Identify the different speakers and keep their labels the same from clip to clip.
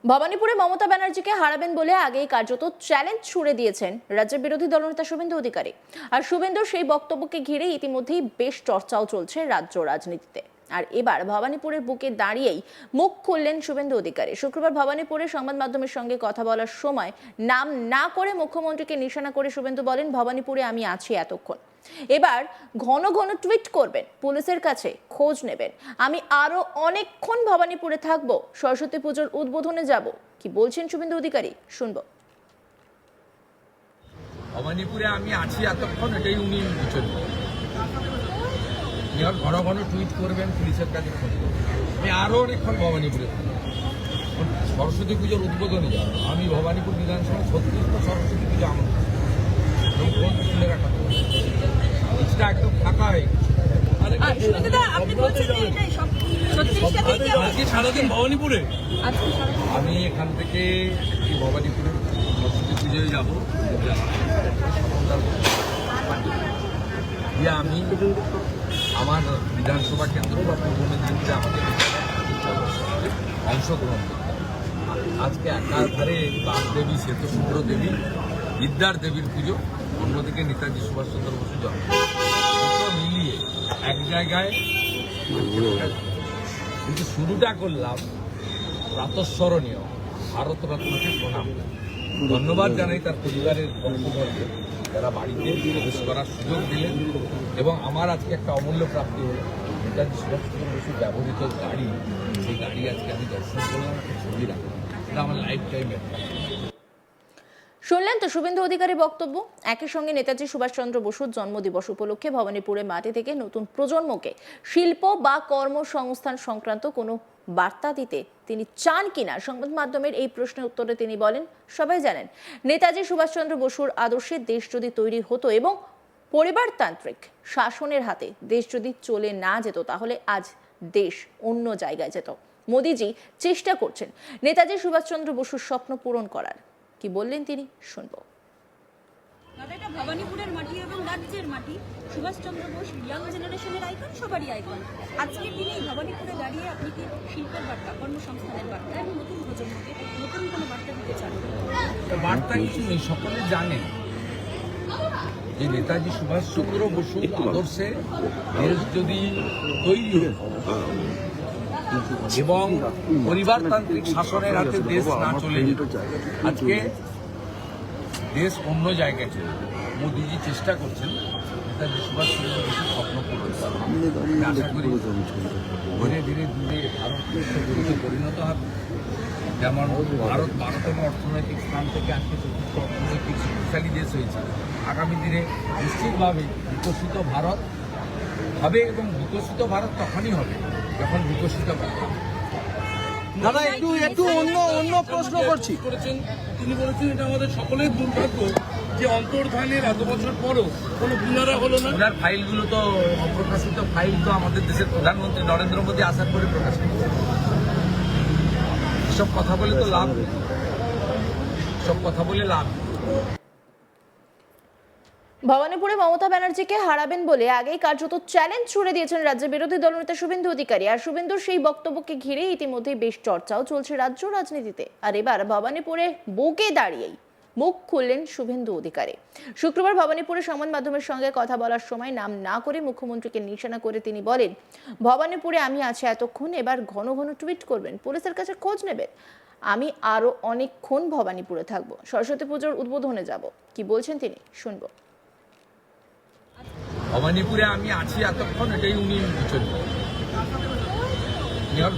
Speaker 1: ভবানীপুরে মমতা ব্যানার্জিকে হারাবেন বলে আগেই কার্যত চ্যালেঞ্জ ছুড়ে দিয়েছেন রাজ্যের বিরোধী দলনেতা শুভেন্দু অধিকারী। আর শুভেন্দুর সেই বক্তব্যকে ঘিরে ইতিমধ্যেই বেশ চর্চাও চলছে রাজ্য রাজনীতিতে। আর এবার ভবানীপুরের বুকে দাঁড়িয়েই মুখ খুললেন শুভেন্দু অধিকারী। শুক্রবার ভবানীপুরে সংবাদ মাধ্যমের সঙ্গে কথা বলার সময় নাম না করে মুখ্যমন্ত্রীকে নিশানা করে শুভেন্দু বলেন, ভবানীপুরে আমি আছি এতক্ষণ, এবার ঘন ঘন টুইট করবেন, পুলিশের কাছে খোঁজ নেবেন, আমি আরো অনেকক্ষণ ভবানীপুরে থাকবো, সরস্বতী পুজোর উদ্বোধনে যাব। কি বলছেন শুভেন্দু অধিকারী, শুনবো।
Speaker 2: ভবানীপুরে আমি আছি এতক্ষণ, এটাই উনি বুঝছেন। ঘন ঘন টুইট করবেন, পুলিশের কাছে খোঁজ করবেন, আমি আরো অনেকক্ষণ ভবানীপুরে থাকবো, সরস্বতী পুজোর উদ্বোধনে যাব। আমি ভবানীপুর বিধানসভা 36 সরস্বতী পুজো আমন্ত্রণ তুলে রাখা একদম ফাঁকা হয়ে
Speaker 3: সারাদিন ভবানীপুরে।
Speaker 2: আমি এখান থেকে ভবানীপুরে সরস্বতী পুজোয় যাবো। আমি আমার বিধানসভা কেন্দ্র বা পূর্ব মেদিনীপুরে আমাদের অংশগ্রহণ করতাম। আজকে একাধারে বাগদেবী, শ্বেতশুভ্র দেবী, বিদ্যার দেবীর পুজো, অন্যদিকে নেতাজি সুভাষচন্দ্র বসু জন্ম, মিলিয়ে এক জায়গায় কিন্তু শুরুটা করলাম প্রাতঃস্মরণীয় ভারতরত্নকে প্রণাম, ধন্যবাদ জানাই তার পরিবারের বন্ধুবর্গকে যারা বাড়িতে প্রবেশ করার সুযোগ দিলেন। এবং আমার আজকে একটা অমূল্য প্রাপ্তি হলো, নেতাজি সুভাষচন্দ্র বসুর ব্যবহৃত গাড়ি, সেই গাড়ি আজকে আমি দর্শন করলাম, ছবি রাখলাম, এটা আমার লাইফ টাইমের।
Speaker 1: শুনলেন তো শুভেন্দু অধিকারীর বক্তব্য। একই সঙ্গে নেতাজি সুভাষচন্দ্র বসুর জন্মদিবস উপলক্ষে ভবানীপুরের মাটি থেকে নতুন প্রজন্মকে শিল্প বা কর্মসংস্থান সংক্রান্ত কোনো বার্তা দিতে তিনি চান কিনা সংবাদ মাধ্যমের এই প্রশ্নের উত্তরে তিনি বলেন, সবাই জানেন নেতাজি সুভাষচন্দ্র বসুর আদর্শে দেশ যদি তৈরি হতো এবং পরিবারতান্ত্রিক শাসনের হাতে দেশ যদি চলে না যেত, তাহলে আজ দেশ অন্য জায়গায় যেত। মোদিজি চেষ্টা করছেন নেতাজি সুভাষচন্দ্র বসুর স্বপ্ন পূরণ করার। কি বললেন তিনি, শুনবো।
Speaker 4: এটা ভবানীপুরের মাটি এবং রাজ্যের মাটি। সুভাষচন্দ্র বোস ইয়াং জেনারেশনের আইকন, সবারই আইকন। আজকের দিনে ভবানীপুরে দাঁড়িয়ে আপনি কি শিল্পের বার্তা, কর্মসংস্থানের বার্তা এবং নতুন প্রজন্মকে নতুন কোনো বার্তা দিতে চান?
Speaker 2: বার্তা কিছু নেই, সকলে জানেন যে নেতাজি সুভাষচন্দ্র বসুর আদর্শে দেশ যদি তৈরি এবং পরিবারতান্ত্রিক শাসনের হাতে দেশ না চলে যেত, আজকে দেশ অন্য জায়গায় চলে। মোদিজি চেষ্টা করছেন নেতাজি সুভাষচন্দ্র বসুর স্বপ্ন পূরণ করার। আশা করি ধীরে ধীরে ধীরে ভারত দেশে পরিণত হবে। যেমন ভারত 12তম অর্থনৈতিক স্থান থেকে আজকে 4র্থ অর্থনৈতিক শক্তিশালী দেশ হয়েছে। আগামী দিনে নিশ্চিতভাবে বিকশিত ভারত হবে, এবং বিকশিত ভারত তখনই হবে যখন বিকশিত ভারত।
Speaker 3: দাদা একটু অন্য প্রশ্ন করছি। তিনি বলেছেন এটা আমাদের সকলের দুর্ভাগ্য যে অন্তর্ধানের এত বছর পরও কোনো কিনারা হলো না।
Speaker 2: ওনার ফাইলগুলো তো অপ্রকাশিত ফাইল, তো আমাদের দেশের প্রধানমন্ত্রী নরেন্দ্র মোদী আসার পরে প্রকাশিত। এসব কথা বলে তো লাভ নেই, সব কথা বলে লাভ নেই।
Speaker 1: ভবানীপুরে মমতা ব্যানার্জিকে হারাবেন বলে আগেই কার্যত চ্যালেঞ্জ ছুড়ে দিয়েছেন রাজ্যের বিরোধী দলনেতা শুভেন্দু অধিকারী। আর শুভেন্দুর সেই বক্তব্যকে ঘিরে ইতিমধ্যেই বেশ চর্চাও চলছে রাজ্য রাজনীতিতে। আর এবার ভবানীপুরে বুকে দাঁড়িয়েই মুখ খুললেন শুভেন্দু অধিকারী। শুক্রবার ভবানীপুরে সংবাদ মাধ্যমের সঙ্গে কথা বলার সময় নাম না করে মুখ্যমন্ত্রীকে নিশানা করে তিনি বলেন, ভবানীপুরে আমি আছি এতক্ষণ, এবার ঘন ঘন টুইট করবেন, পুলিশের কাছে খোঁজ নেবেন, আমি আরো অনেকক্ষণ ভবানীপুরে থাকবো, সরস্বতী পুজোর উদ্বোধনে যাব। কি বলছেন তিনি, শুনবো।
Speaker 2: ভবানীপুরে আমি আছি এতক্ষণ, এটাই উনি বুঝছেন।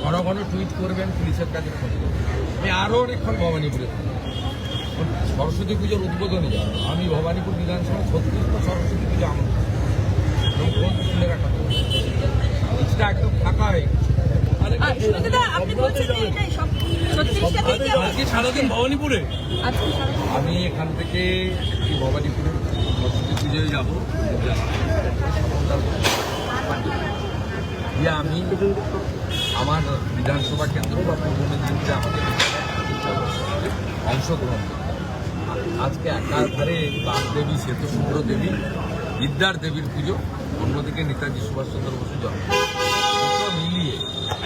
Speaker 2: ঘন ঘন টুইট করবেন, পুলিশের কাছে খোঁজ করবেন, আমি আরো অনেকক্ষণ ভবানীপুরে থাকবো, সরস্বতী পুজোর উদ্বোধনে যাব। আমি ভবানীপুর বিধানসভা 36 সরস্বতী পুজো আমন্ত্রণ তুলে রাখা একদম ফাঁকা হয়ে
Speaker 3: সারাদিন ভবানীপুরে।
Speaker 2: আমি এখান থেকে ভবানীপুরে সরস্বতী পুজোয় যাব। আমি আমার বিধানসভা কেন্দ্র বা পূর্ব মেদিনীপুরে আমাদের অংশগ্রহণ করতাম। আজকে একাধারে বাগদেবী, শ্বেতশুভ্র দেবী, বিদ্যার দেবীর পুজো, অন্যদিকে নেতাজি সুভাষচন্দ্র বসু জন্ম, মিলিয়ে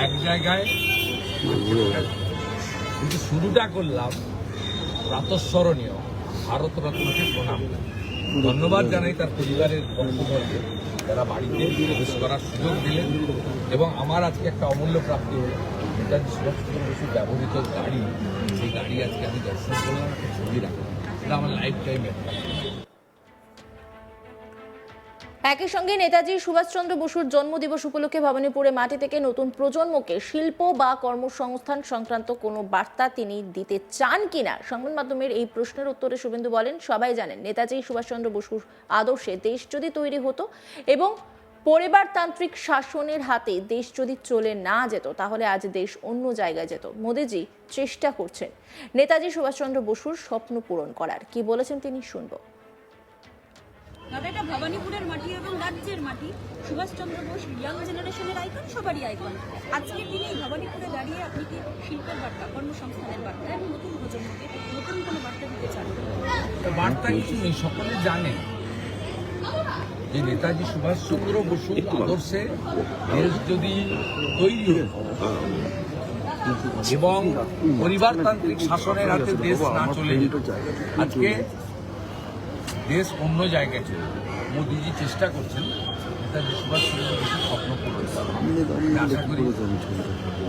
Speaker 2: এক জায়গায় কিন্তু শুরুটা করলাম প্রাতঃস্মরণীয় ভারতরত্নকে প্রণাম করে। ধন্যবাদ জানাই তার পরিবারের বন্ধুবর্গকে যারা বাড়িতে প্রবেশ করার সুযোগ দিলেন এবং আমার আজকে একটা অমূল্য প্রাপ্তি হলো নেতাজি সুভাষচন্দ্র বসুর ব্যবহৃত গাড়ি, সেই গাড়ি আজকে আমি দর্শন করলাম, একটা ছবি রাখলাম। এটা আমার লাইফ টাইমের।
Speaker 1: একই সঙ্গে নেতাজি সুভাষচন্দ্র বসুর জন্মদিবস উপলক্ষে ভবানীপুরে মাটি থেকে নতুন প্রজন্মকে শিল্প বা কর্মসংস্থান সংক্রান্ত কোনো বার্তা তিনি দিতে চান কিনা সংবাদ মাধ্যমের এই প্রশ্নের উত্তরে শুভেন্দু বলেন, সবাই জানেন নেতাজি সুভাষচন্দ্র বসুর আদর্শে দেশ যদি তৈরি হতো এবং পরিবারতান্ত্রিক শাসনের হাতে দেশ যদি চলে না যেত তাহলে আজ দেশ অন্য জায়গায় যেত। মোদিজি চেষ্টা করছেন নেতাজি সুভাষচন্দ্র বসুর স্বপ্ন পূরণ করার। কি বলেছেন তিনি শুনবো।
Speaker 4: দাদা এটা ভবানীপুরের মাটি এবং রাজ্যের মাটি। সুভাষচন্দ্র বোস ইয়াং জেনারেশনের আইকন, সবারই আইকন। আজকের দিনে এই ভবানীপুরে দাঁড়িয়ে আপনি কি শিল্পের বার্তা, কর্মসংস্থানের বার্তা এবং নতুন প্রজন্মকে নতুন কোনো বার্তা দিতে চান?
Speaker 2: বার্তা কিছু নেই, সকলে জানেন যে নেতাজি সুভাষচন্দ্র বসুর আদর্শে দেশ যদি তৈরি হতো এবং পরিবারতান্ত্রিক শাসনের হাতে দেশ না চলে যেত, আজকে দেশ অন্য জায়গায় চলে। মোদিজি চেষ্টা করছেন নেতাজি সুভাষচন্দ্র বসুর স্বপ্ন পূরণ করা। আমি আশা করি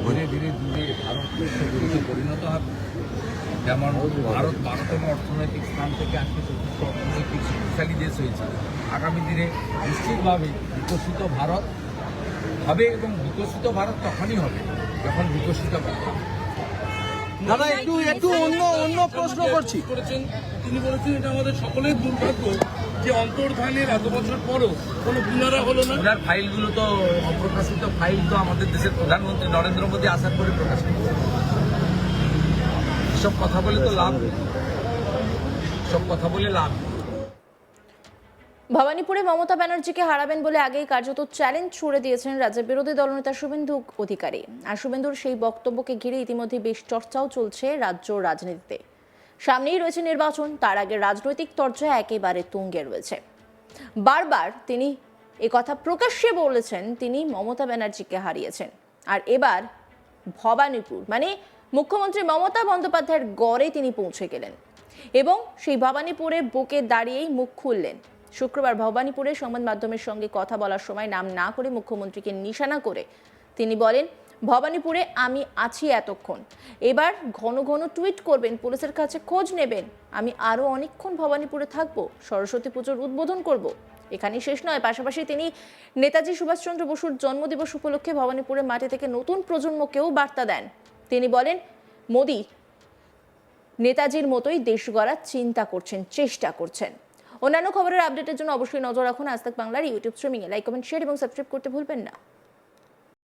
Speaker 2: ধীরে ধীরে ধীরে ভারত শক্তিতে পরিণত হবে। যেমন ভারত 12তম অর্থনৈতিক স্থান থেকে আজকে চতুর্থ অর্থনৈতিক শক্তিশালী দেশ হয়েছে। আগামী দিনে নিশ্চিতভাবে বিকশিত ভারত হবে এবং বিকশিত ভারত তখনই হবে যখন বিকশিত ভারত হবে।
Speaker 3: দাদা একটু অন্য প্রশ্ন করছি।
Speaker 5: করেছেন তিনি বলেছেন এটা আমাদের সকলের দুর্ভাগ্য যে অন্তর্ধানের এত বছর পরও কোনো কিনারা হলো না।
Speaker 2: ওনার ফাইলগুলো তো অপ্রকাশিত ফাইল তো আমাদের দেশের প্রধানমন্ত্রী নরেন্দ্র মোদী আসার পরে প্রকাশ করেছে। সব কথা বলে তো লাভ নেই, সব কথা বলে লাভ নেই।
Speaker 1: ভবানীপুরে মমতা ব্যানার্জিকে হারাবেন বলে আগেই কার্যত চ্যালেঞ্জ ছুড়ে দিয়েছেন রাজ্যের বিরোধী দলনেতা শুভেন্দু অধিকারী। আর শুভেন্দুর সেই বক্তব্যকে ঘিরে ইতিমধ্যে বেশ চর্চাও চলছে রাজ্য রাজনীতিতে। সামনেই রয়েছে নির্বাচন, তার আগে রাজনৈতিক চর্চা একেবারে তুঙ্গে রয়েছে। বারবার তিনি একথা প্রকাশ্যে বলেছেন তিনি মমতা ব্যানার্জিকে হারিয়েছেন। আর এবার ভবানীপুর মানে মুখ্যমন্ত্রী মমতা বন্দ্যোপাধ্যায়ের গড়ে তিনি পৌঁছে গেলেন এবং সেই ভবানীপুরে বুকে দাঁড়িয়েই মুখ খুললেন। শুক্রবার ভবানীপুরে সংবাদ মাধ্যমের সঙ্গে কথা বলার সময় নাম না করে মুখ্যমন্ত্রীকে নিশানা করে তিনি বলেন, ভবানীপুরে আমি আছি এতক্ষণ, এবার ঘন ঘন টুইট করবেন, পুলিশের কাছে খোঁজ নেবেন, আমি আরও অনেকক্ষণ ভবানীপুরে থাকবো, সরস্বতী পুজোর উদ্বোধন করব। এখানেই শেষ নয়, পাশাপাশি তিনি নেতাজি সুভাষচন্দ্র বসুর জন্মদিবস উপলক্ষে ভবানীপুরে মাটি থেকে নতুন প্রজন্মকেও বার্তা দেন। তিনি বলেন, মোদি নেতাজির মতোই দেশ গড়ার চিন্তা করছেন, চেষ্টা করছেন। অন্যান্য খবরের আপডেটের জন্য অবশ্যই নজর রাখুন আজ তাক বাংলার ইউটিউব স্ট্রিমিংয়ে। লাইক, কমেন্ট, শেয়ার এবং সাবস্ক্রাইব করতে ভুলবেন না।